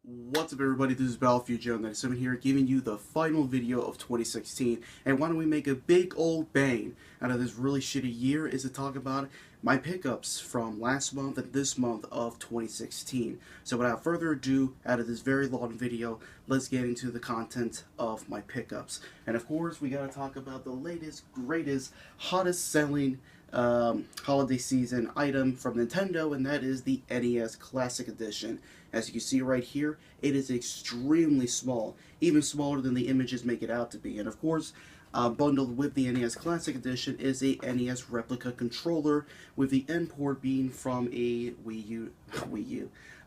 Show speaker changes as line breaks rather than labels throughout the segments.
What's up, everybody? This is Battlefield Joe 97 here, giving you the final video of 2016. And why don't we make a big old bang out of this really shitty year is to talk about my pickups from last month and this month of 2016. So without further ado, out of this very long video, let's get into the content of my pickups. And of course, we gotta talk about the latest, greatest, hottest selling holiday season item from Nintendo, and that is the NES Classic Edition. As you can see right here, it is extremely small, even smaller than the images make it out to be. And of course, bundled with the NES Classic Edition is a NES replica controller, with the end port being from a Wii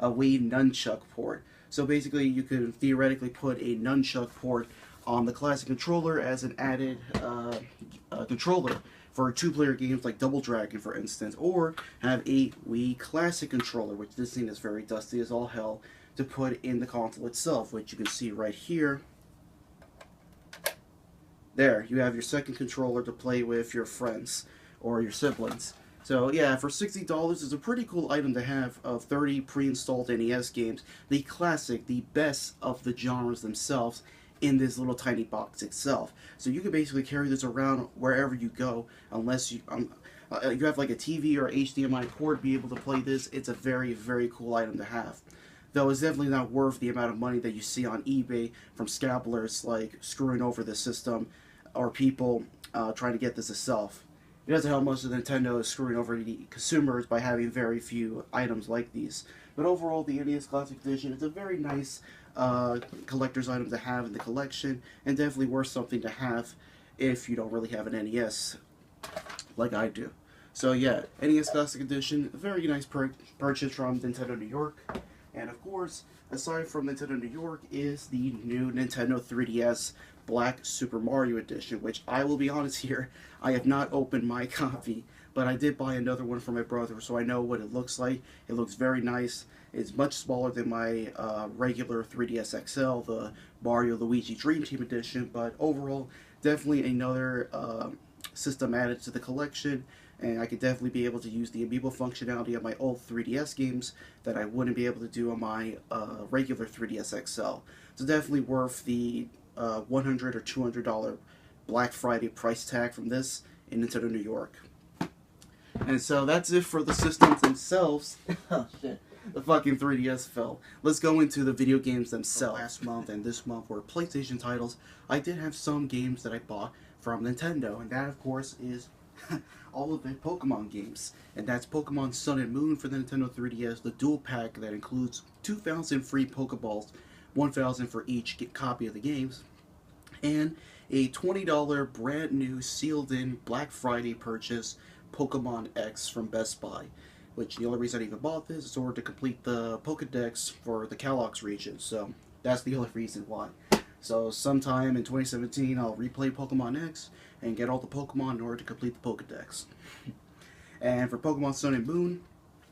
Nunchuck port. So basically, you could theoretically put a Nunchuck port on the Classic controller as an added controller for two-player games like Double Dragon, for instance, or have a Wii Classic controller, which this thing is very dusty as all hell, to put in the console itself, which you can see right here. There, you have your second controller to play with your friends or your siblings. So yeah, for $60, it's a pretty cool item to have of 30 pre-installed NES games, the classic, the best of the genres themselves, in this little tiny box itself. So you can basically carry this around wherever you go, unless you have like a TV or HDMI port to be able to play this. It's a very, very cool item to have. Though it's definitely not worth the amount of money that you see on eBay from scalpers like screwing over the system, or people trying to get this itself. It doesn't help much that Nintendo is screwing over the consumers by having very few items like these. But overall, the NES Classic Edition is a very nice collector's item to have in the collection, and definitely worth something to have if you don't really have an NES like I do. So yeah, NES Classic Edition, a very nice purchase from Nintendo New York. And of course, aside from Nintendo New York is the new Nintendo 3DS Black Super Mario Edition, which I will be honest here, I have not opened my copy, but I did buy another one for my brother, so I know what it looks like. It looks very nice. It's much smaller than my regular 3DS XL, the Mario Luigi Dream Team Edition, but overall, definitely another system added to the collection, and I could definitely be able to use the amiibo functionality of my old 3DS games that I wouldn't be able to do on my regular 3DS XL. So definitely worth the $100 or $200 Black Friday price tag from this in Nintendo New York. And so that's it for the systems themselves. Oh shit. The fucking 3DS fell. Let's go into the video games themselves. Last month and this month were PlayStation titles. I did have some games that I bought from Nintendo, and that of course is all of the Pokemon games. And that's Pokemon Sun and Moon for the Nintendo 3DS, the dual pack that includes 2,000 free Pokeballs, 1,000 for each copy of the games, and a $20 brand new sealed in Black Friday purchase, Pokemon X from Best Buy. Which the only reason I even bought this is in order to complete the Pokedex for the Kalos region, so that's the only reason why. So sometime in 2017 I'll replay Pokemon X and get all the Pokemon in order to complete the Pokedex. And for Pokemon Sun and Moon,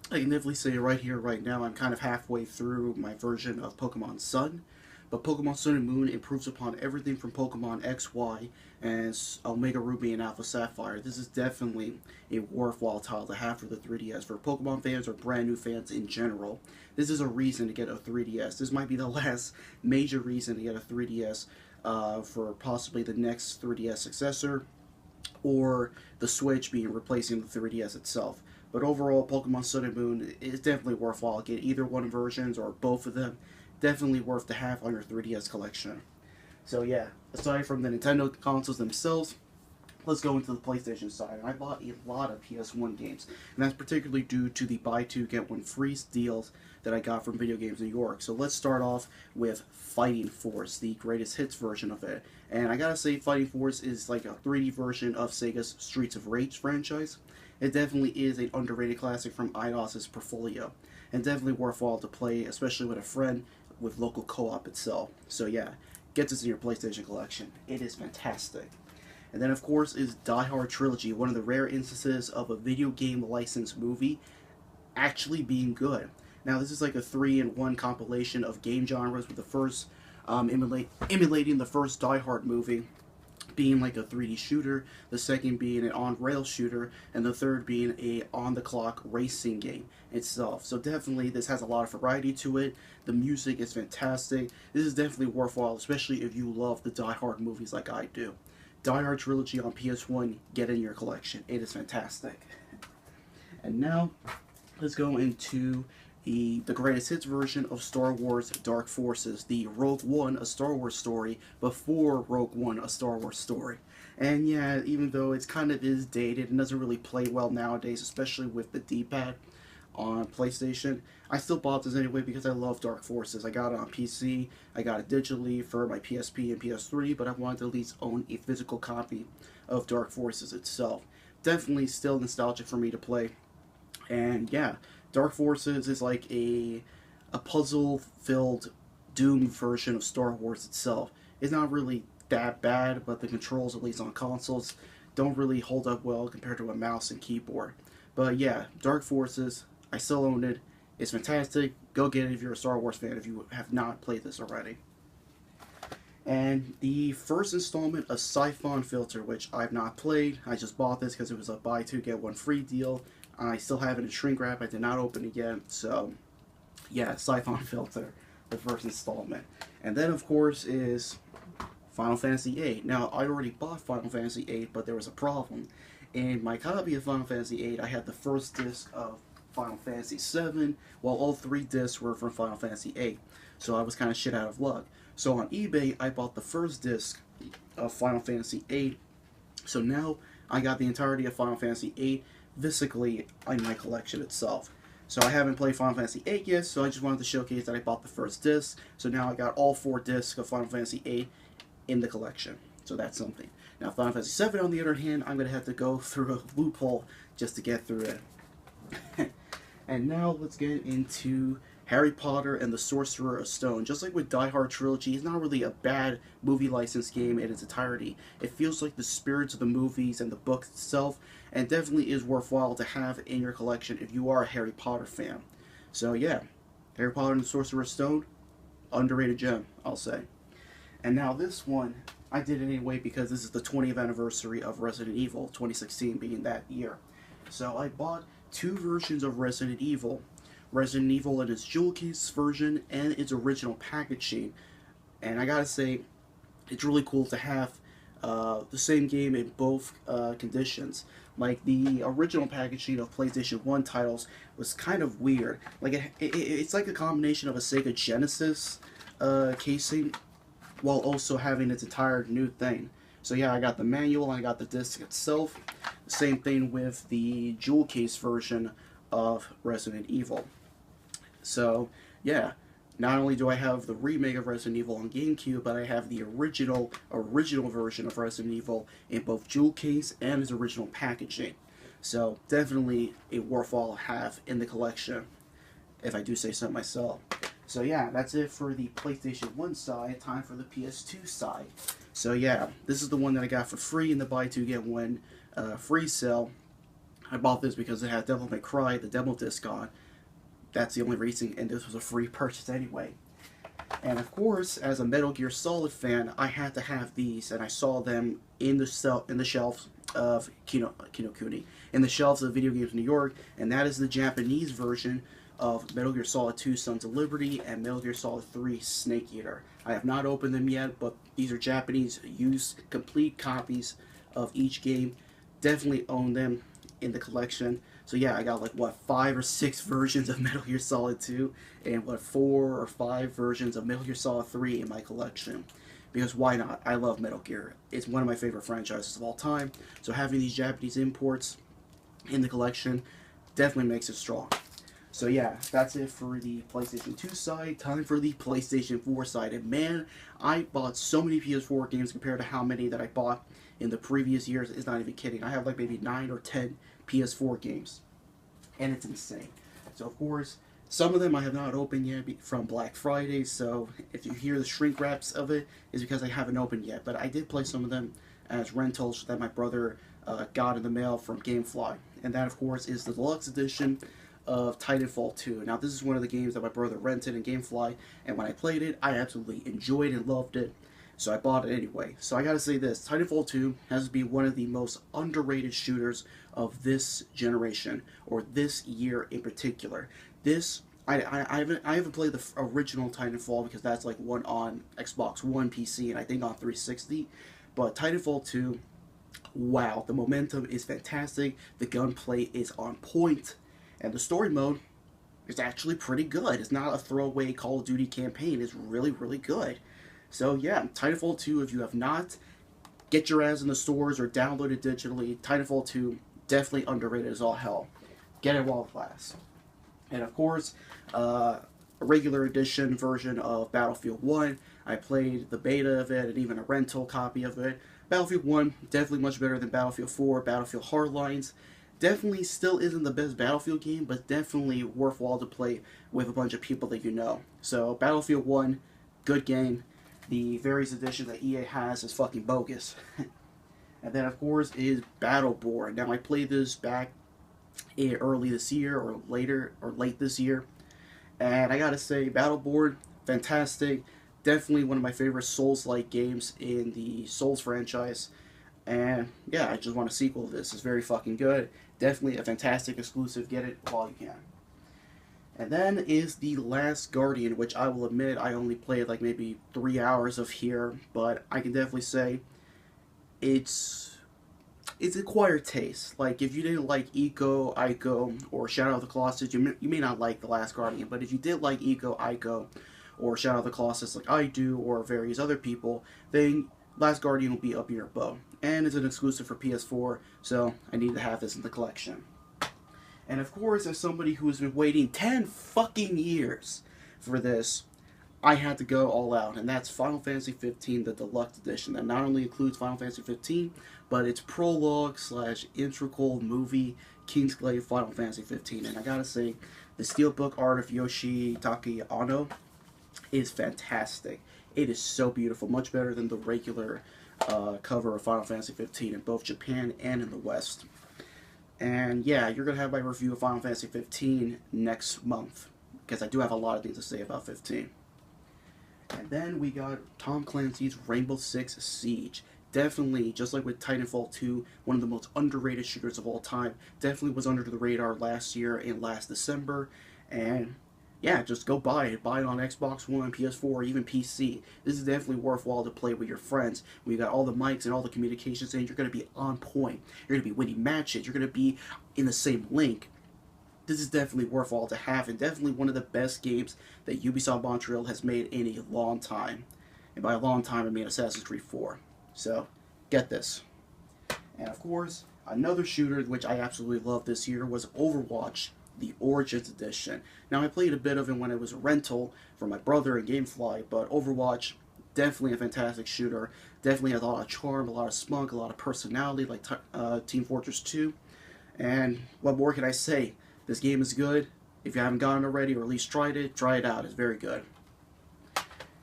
I can definitely say right here, right now, I'm kind of halfway through my version of Pokemon Sun. But Pokemon Sun and Moon improves upon everything from Pokemon X, Y, and Omega Ruby and Alpha Sapphire. This is definitely a worthwhile title to have for the 3DS. For Pokemon fans or brand new fans in general, this is a reason to get a 3DS. This might be the last major reason to get a 3DS for possibly the next 3DS successor, or the Switch being replacing the 3DS itself. But overall, Pokemon Sun and Moon is definitely worthwhile. Get either one versions or both of them. Definitely worth to have on your 3DS collection. So yeah, aside from the Nintendo consoles themselves, let's go into the PlayStation side. I bought a lot of PS1 games, and that's particularly due to the buy two get one free deals that I got from Video Games New York. So let's start off with Fighting Force, the greatest hits version of it. And I gotta say, Fighting Force is like a 3D version of Sega's Streets of Rage franchise. It definitely is an underrated classic from Eidos's portfolio, and definitely worthwhile to play, especially with a friend, with local co-op itself. So yeah, get this in your PlayStation collection. It is fantastic. And then of course is Die Hard Trilogy, one of the rare instances of a video game licensed movie actually being good. Now this is like a 3-in-1 compilation of game genres, with the first emulating the first Die Hard movie, being like a 3D shooter, the second being an on-rail shooter, and the third being a on-the-clock racing game itself. So definitely this has a lot of variety to it. The music is fantastic. This is definitely worthwhile, especially if you love the Die Hard movies like I do. Die Hard Trilogy on PS1, get in your collection. It is fantastic. And now, let's go into the greatest hits version of Star Wars Dark Forces, the Rogue One, a Star Wars story, before Rogue One, a Star Wars story. And yeah, even though it's kind of is dated and doesn't really play well nowadays, especially with the D-pad on PlayStation, I still bought this anyway because I love Dark Forces. I got it on PC, I got it digitally for my PSP and PS3, but I wanted to at least own a physical copy of Dark Forces itself. Definitely still nostalgic for me to play. And yeah, Dark Forces is like a puzzle-filled Doom version of Star Wars itself. It's not really that bad, but the controls, at least on consoles, don't really hold up well compared to a mouse and keyboard. But yeah, Dark Forces, I still own it. It's fantastic. Go get it if you're a Star Wars fan if you have not played this already. And the first installment of Siphon Filter, which I've not played. I just bought this because it was a buy two get one free deal. I still have it in shrink wrap. I did not open it yet. So, yeah, Siphon Filter, the first installment. And then, of course, is Final Fantasy VIII. Now, I already bought Final Fantasy VIII, but there was a problem. In my copy of Final Fantasy VIII, I had the first disc of Final Fantasy VII, while all three discs were from Final Fantasy VIII. So I was kind of shit out of luck. So on eBay, I bought the first disc of Final Fantasy VIII. So now I got the entirety of Final Fantasy VIII physically in my collection itself. So I haven't played Final Fantasy VIII yet, so I just wanted to showcase that I bought the first disc. So now I got all 4 discs of Final Fantasy VIII in the collection. So that's something. Now Final Fantasy VII, on the other hand, I'm going to have to go through a loophole just to get through it. And now let's get into Harry Potter and the Sorcerer Stone. Just like with Die Hard Trilogy, it's not really a bad movie license game in its entirety. It feels like the spirits of the movies and the book itself, and definitely is worthwhile to have in your collection if you are a Harry Potter fan. So yeah, Harry Potter and the Sorcerer's Stone, underrated gem, I'll say. And now this one, I did it anyway because this is the 20th anniversary of Resident Evil, 2016 being that year. So I bought 2 versions of Resident Evil. Resident Evil in its jewel case version and its original packaging. And I gotta say, it's really cool to have the same game in both conditions. Like, the original packaging of PlayStation 1 titles was kind of weird. Like, it's like a combination of a Sega Genesis casing while also having its entire new thing. So yeah, I got the manual and I got the disc itself. Same thing with the jewel case version of Resident Evil. So yeah, not only do I have the remake of Resident Evil on GameCube, but I have the original version of Resident Evil in both jewel case and its original packaging. So definitely a worthwhile have in the collection, if I do say so myself. So yeah, that's it for the PlayStation 1 side. Time for the PS2 side. So yeah, this is the one that I got for free in the buy two get one free sale. I bought this because it had Devil May Cry, the demo disc on. That's the only reason, and this was a free purchase anyway. And of course, as a Metal Gear Solid fan, I had to have these, and I saw them in the shelves of Kinokuni, in the shelves of Video Games New York, and that is the Japanese version of Metal Gear Solid 2 Sons of Liberty and Metal Gear Solid 3 Snake Eater. I have not opened them yet, but these are Japanese used complete copies of each game. Definitely own them in the collection. So yeah, I got like, what, 5 or 6 versions of Metal Gear Solid 2 and what, 4 or 5 versions of Metal Gear Solid 3 in my collection. Because why not? I love Metal Gear. It's one of my favorite franchises of all time. So having these Japanese imports in the collection definitely makes it strong. So yeah, that's it for the PlayStation 2 side. Time for the PlayStation 4 side. And man, I bought so many PS4 games compared to how many that I bought in the previous years. It's not even kidding. I have like maybe 9 or 10 PS4 games. And it's insane. So of course, some of them I have not opened yet from Black Friday. So if you hear the shrink wraps of it, it's because I haven't opened yet. But I did play some of them as rentals that my brother got in the mail from GameFly. And that of course is the deluxe edition of Titanfall 2. Now this is one of the games that my brother rented in GameFly, and when I played it, I absolutely enjoyed and loved it. So I bought it anyway. So I gotta say this, Titanfall 2 has to be one of the most underrated shooters of this generation, or this year in particular. This, I haven't played the original Titanfall because that's like one on Xbox One, PC, and I think on 360. But Titanfall 2, wow, the momentum is fantastic, the gunplay is on point, and the story mode is actually pretty good. It's not a throwaway Call of Duty campaign, it's really, really good. So yeah, Titanfall 2, if you have not, get your ass in the stores or download it digitally. Titanfall 2, definitely underrated as all hell. Get it while it lasts. And of course, a regular edition version of Battlefield 1. I played the beta of it and even a rental copy of it. Battlefield 1, definitely much better than Battlefield 4, Battlefield Hardlines. Definitely still isn't the best Battlefield game, but definitely worthwhile to play with a bunch of people that you know. So Battlefield 1, good game. The various edition that EA has is fucking bogus. And then of course is Battleborn. Now I played this back early this year or later or late this year, and I gotta say Battleborn, fantastic. Definitely one of my favorite Souls-like games in the Souls franchise. And yeah, I just want a sequel to this. It's very fucking good. Definitely a fantastic exclusive. Get it while you can. And then is The Last Guardian, which I will admit I only played like maybe 3 hours of here, but I can definitely say it's acquired taste. Like if you didn't like Eco, Ico, or Shadow of the Colossus, you may not like The Last Guardian, but if you did like Eco, Ico, or Shadow of the Colossus like I do, or various other people, then Last Guardian will be up your bow. And it's an exclusive for PS4, so I need to have this in the collection. And of course, as somebody who has been waiting 10 fucking years for this, I had to go all out, and that's Final Fantasy 15, the Deluxe Edition, that not only includes Final Fantasy 15, but it's prologue slash integral movie, Kingsglaive Final Fantasy 15. And I gotta say, the steelbook art of Yoshitaka Anno is fantastic. It is so beautiful, much better than the regular cover of Final Fantasy 15 in both Japan and in the West. And yeah, you're going to have my review of Final Fantasy 15 next month, because I do have a lot of things to say about 15. And then we got Tom Clancy's Rainbow Six Siege. Definitely, just like with Titanfall 2, one of the most underrated shooters of all time. Definitely was under the radar last year and last December. And yeah, just go buy it. Buy it on Xbox One, PS4, or even PC. This is definitely worthwhile to play with your friends. When you got all the mics and all the communications in, you're going to be on point. You're going to be winning matches. You're going to be in the same link. This is definitely worthwhile to have, and definitely one of the best games that Ubisoft Montreal has made in a long time. And by a long time, I mean Assassin's Creed 4. So, get this. And of course, another shooter which I absolutely loved this year was Overwatch, the Origins Edition. Now, I played a bit of it when it was a rental for my brother in GameFly, but Overwatch, definitely a fantastic shooter. Definitely has a lot of charm, a lot of spunk, a lot of personality, like Team Fortress 2. And what more can I say? This game is good. If you haven't gotten it already, or at least tried it, try it out. It's very good.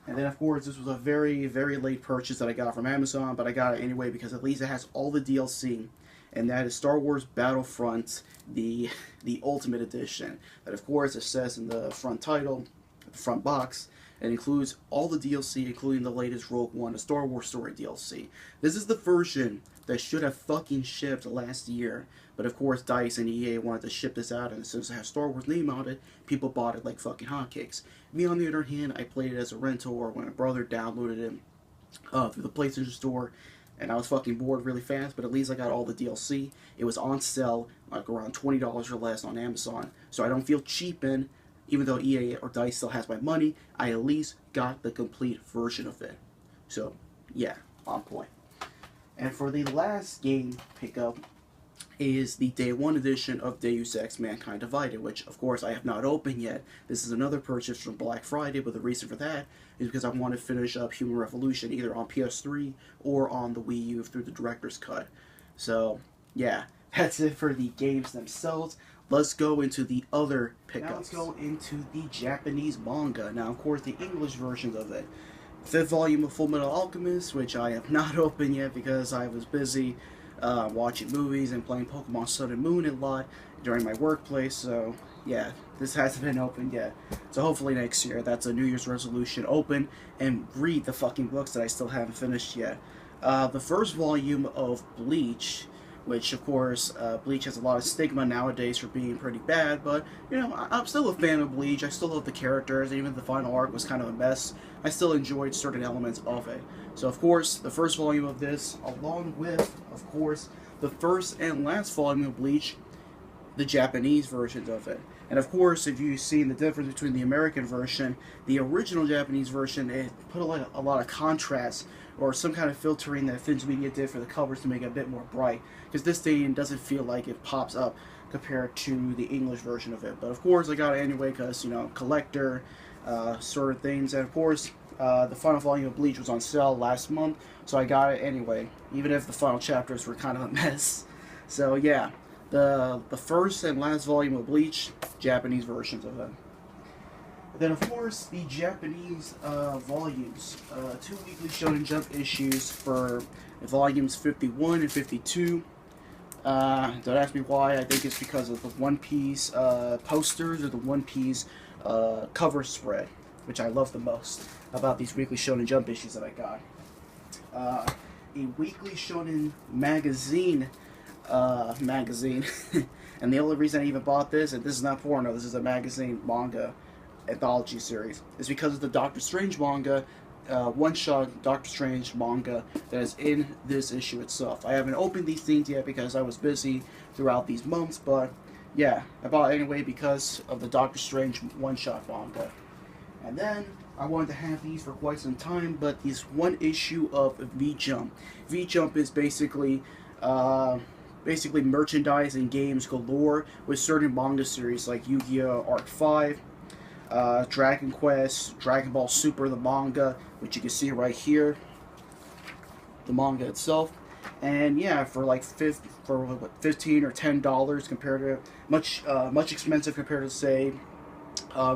And then, of course, this was a very, very late purchase that I got from Amazon, but I got it anyway because at least it has all the DLC. And that is Star Wars Battlefront, the Ultimate Edition. That, of course, it says in the front title, the front box, it includes all the DLC, including the latest Rogue One, a Star Wars Story DLC. This is the version that should have fucking shipped last year. But, of course, DICE and EA wanted to ship this out, and since it has Star Wars name on it, people bought it like fucking hotcakes. Me, on the other hand, I played it as a rental, or when a brother downloaded it through the PlayStation Store, and I was fucking bored really fast, but at least I got all the DLC. It was on sale, like around $20 or less on Amazon, so I don't feel cheapened. Even though EA or DICE still has my money, I at least got the complete version of it. So, yeah, on point. And for the last game pickup is the Day 1 edition of Deus Ex Mankind Divided, which, of course, I have not opened yet. This is another purchase from Black Friday, but the reason for that is because I want to finish up Human Revolution either on PS3 or on the Wii U through the Director's Cut. So, yeah, that's it for the games themselves. Let's go into the other pickups. Now let's go into the Japanese manga. Now, of course, the English versions of it. Fifth volume of Fullmetal Alchemist, which I have not opened yet because I was busy watching movies and playing Pokemon Sun and Moon a lot, during my workplace. So yeah, this hasn't been opened yet. So hopefully next year, that's a New Year's resolution, open and read the fucking books that I still haven't finished yet. The first volume of Bleach, which of course, Bleach has a lot of stigma nowadays for being pretty bad, but you know, I'm still a fan of Bleach. I still love the characters, even if the final arc was kind of a mess. I still enjoyed certain elements of it. So of course, the first volume of this, along with, of course, the first and last volume of Bleach, the Japanese versions of it. And of course, if you've seen the difference between the American version, the original Japanese version, it put a lot of contrast or some kind of filtering that Finch Media did for the covers to make it a bit more bright. Because this thing doesn't feel like it pops up compared to the English version of it. But of course, I got it anyway because, you know, collector sort of things. And of course, the final volume of Bleach was on sale last month, so I got it anyway, even if the final chapters were kind of a mess. So yeah, the first and last volume of Bleach, Japanese versions of it. Then of course the Japanese volumes, 2 weekly Shonen Jump issues for volumes 51 and 52. Don't ask me why. I think it's because of the One Piece posters or the One Piece cover spread, which I love the most about these weekly Shonen Jump issues that I got. A weekly Shonen magazine, and the only reason I even bought this, and this is not porno, this is a magazine manga anthology series, is because of the Doctor Strange manga, one-shot Doctor Strange manga that is in this issue itself. I haven't opened these things yet because I was busy throughout these months, but yeah, I bought it anyway because of the Doctor Strange one-shot manga. And then I wanted to have these for quite some time, but this one issue of V-Jump. V-Jump is basically merchandise and games galore with certain manga series like Yu-Gi-Oh! Arc 5, Dragon Quest, Dragon Ball Super, the manga, which you can see right here, the manga itself. And yeah, for like 15 or $10 compared to much expensive compared to say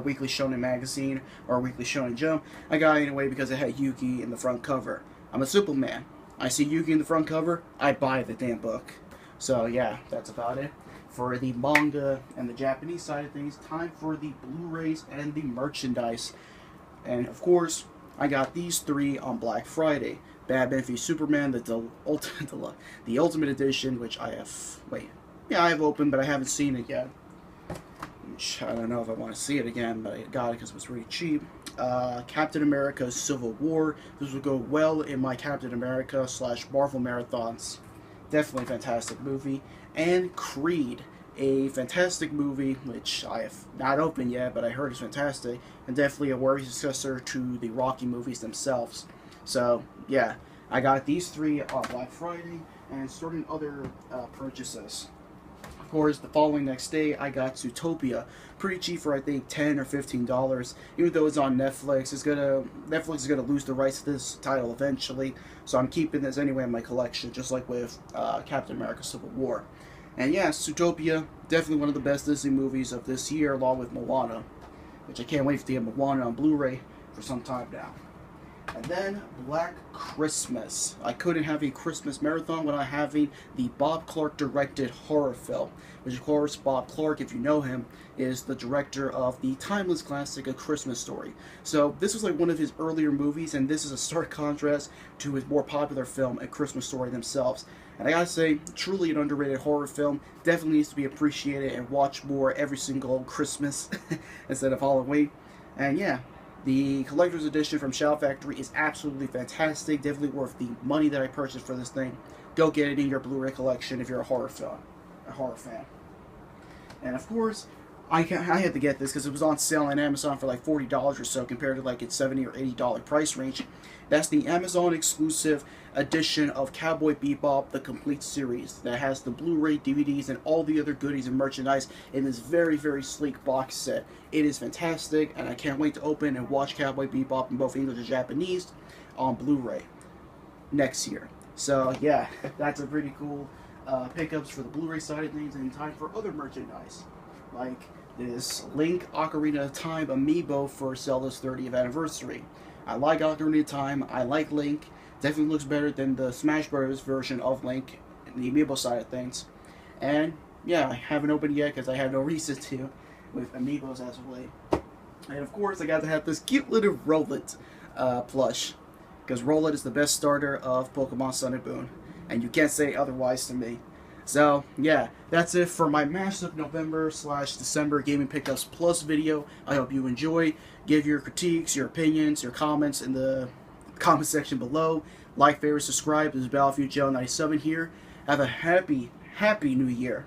Weekly Shonen Magazine or Weekly Shonen Jump. I got it anyway because it had Yugi in the front cover. I'm a simple man. I see Yugi in the front cover, I buy the damn book. So yeah, that's about it. For the manga and the Japanese side of things, time for the Blu-rays and the merchandise. And of course, I got these 3 on Black Friday. Batman v Superman, the Ultimate Edition, which I have, I have opened, but I haven't seen it yet. Which I don't know if I want to see it again, but I got it because it was really cheap. Captain America Civil War. This will go well in my Captain America / Marvel marathons. Definitely a fantastic movie. And Creed, a fantastic movie, which I have not opened yet, but I heard is fantastic, and definitely a worthy successor to the Rocky movies themselves. So, yeah, I got these 3 on Black Friday, and certain other purchases. Of course, the following next day, I got Zootopia, pretty cheap for I think $10 or $15. Even though it's on Netflix, Netflix is gonna lose the rights to this title eventually. So I'm keeping this anyway in my collection, just like with Captain America: Civil War. And yeah, Zootopia, definitely one of the best Disney movies of this year, along with Moana, which I can't wait to get Moana on Blu-ray for some time now. And then Black Christmas. I couldn't have a Christmas marathon without having the Bob Clark directed horror film, which of course Bob Clark, if you know him, is the director of the timeless classic A Christmas Story. So this was like one of his earlier movies, and this is a stark contrast to his more popular film A Christmas Story themselves. And I gotta say, truly an underrated horror film, definitely needs to be appreciated and watched more every single Christmas instead of Halloween. And yeah, the collector's edition from Shout Factory is absolutely fantastic, definitely worth the money that I purchased for this thing. Go get it in your Blu-ray collection if you're a horror fan. And of course, I had to get this because it was on sale on Amazon for like $40 or so compared to like its $70 or $80 price range. That's the Amazon exclusive edition of Cowboy Bebop, the complete series, that has the Blu-ray, DVDs, and all the other goodies and merchandise in this very, very sleek box set. It is fantastic, and I can't wait to open and watch Cowboy Bebop in both English and Japanese on Blu-ray next year. So yeah, that's a pretty cool pickups for the Blu-ray side of things, and in time for other merchandise, like this Link Ocarina of Time amiibo for Zelda's 30th anniversary. I like Ocarina of Time, I like Link. Definitely looks better than the Smash Bros. Version of Link, the amiibo side of things. And yeah, I haven't opened yet because I have no reason to with Amiibos as of late. And of course, I got to have this cute little Rowlet plush, because Rowlet is the best starter of Pokemon Sun and Moon, and you can't say otherwise to me. So, yeah, that's it for my massive November/December Gaming Pickups Plus video. I hope you enjoy. Give your critiques, your opinions, your comments in the comment section below. Like, favorite, subscribe. This is Battlefield Joe 97 here. Have a happy New Year.